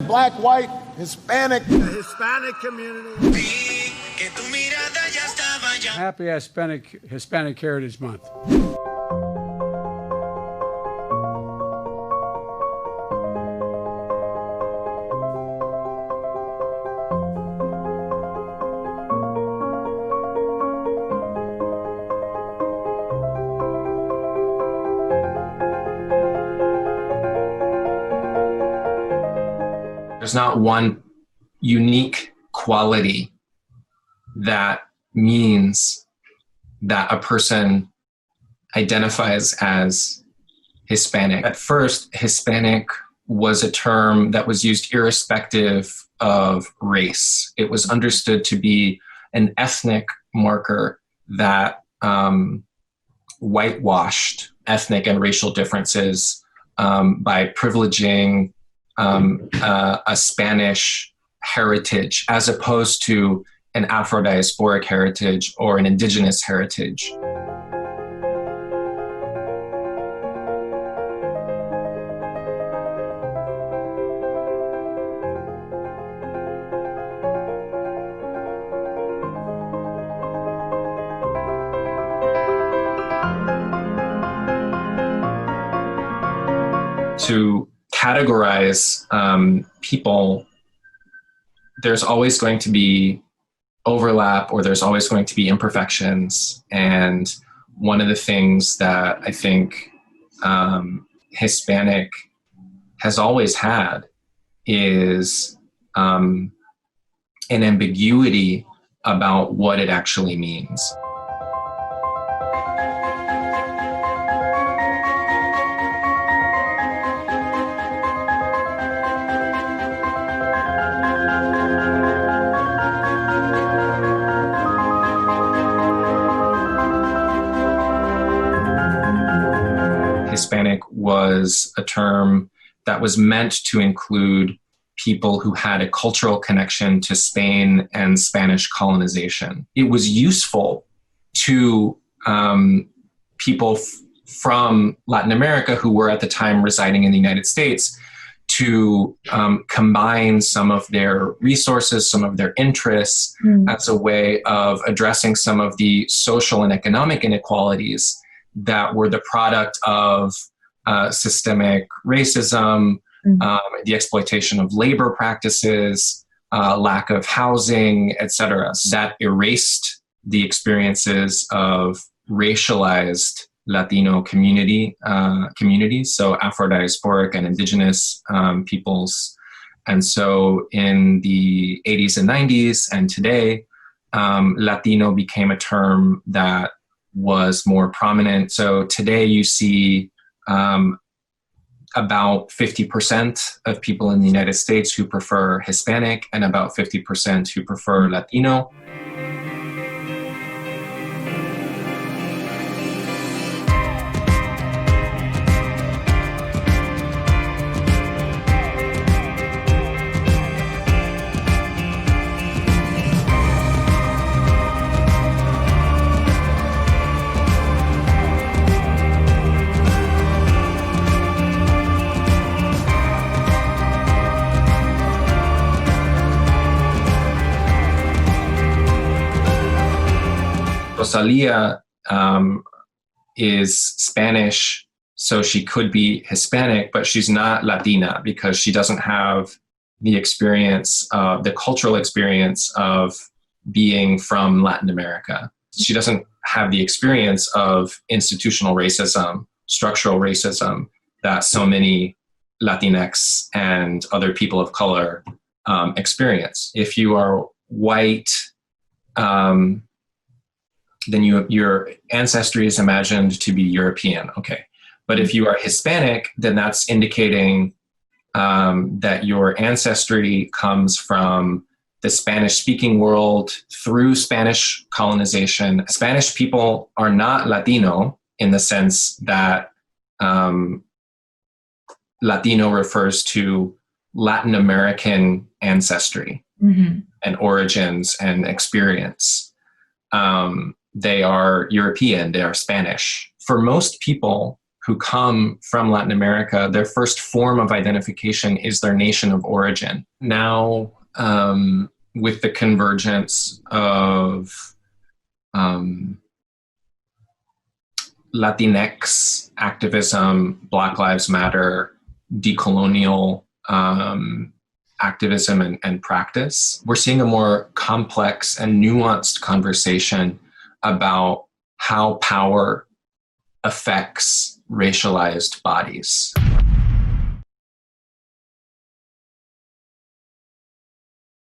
black, white, Hispanic. The Hispanic community. Happy Hispanic Heritage Month. There's not one unique quality that means that a person identifies as Hispanic. At first, Hispanic was a term that was used irrespective of race. It was understood to be an ethnic marker that whitewashed ethnic and racial differences by privileging a Spanish heritage as opposed to an Afro-diasporic heritage or an indigenous heritage. To categorize people, there's always going to be overlap or there's always going to be imperfections. And one of the things that I think Hispanic has always had is an ambiguity about what it actually means. Hispanic was a term that was meant to include people who had a cultural connection to Spain and Spanish colonization. It was useful to people from Latin America who were at the time residing in the United States to combine some of their resources, some of their interests as a way of addressing some of the social and economic inequalities that were the product of systemic racism, the exploitation of labor practices, lack of housing, etc. That erased the experiences of racialized Latino communities, so Afro-diasporic and indigenous peoples. And so in the 80s and 90s and today, Latino became a term that was more prominent. So today you see about 50% of people in the United States who prefer Hispanic and about 50% who prefer Latino. Rosalia is Spanish, so she could be Hispanic, but she's not Latina because she doesn't have the experience, the cultural experience of being from Latin America. She doesn't have the experience of institutional racism, structural racism that so many Latinx and other people of color experience. If you are white, then your ancestry is imagined to be European. Okay. But if you are Hispanic, then that's indicating that your ancestry comes from the Spanish-speaking world through Spanish colonization. Spanish people are not Latino in the sense that Latino refers to Latin American ancestry and origins and experience. They are European, they are Spanish. For most people who come from Latin America, their first form of identification is their nation of origin. Now, with the convergence of Latinx activism, Black Lives Matter, decolonial activism and practice, we're seeing a more complex and nuanced conversation about how power affects racialized bodies.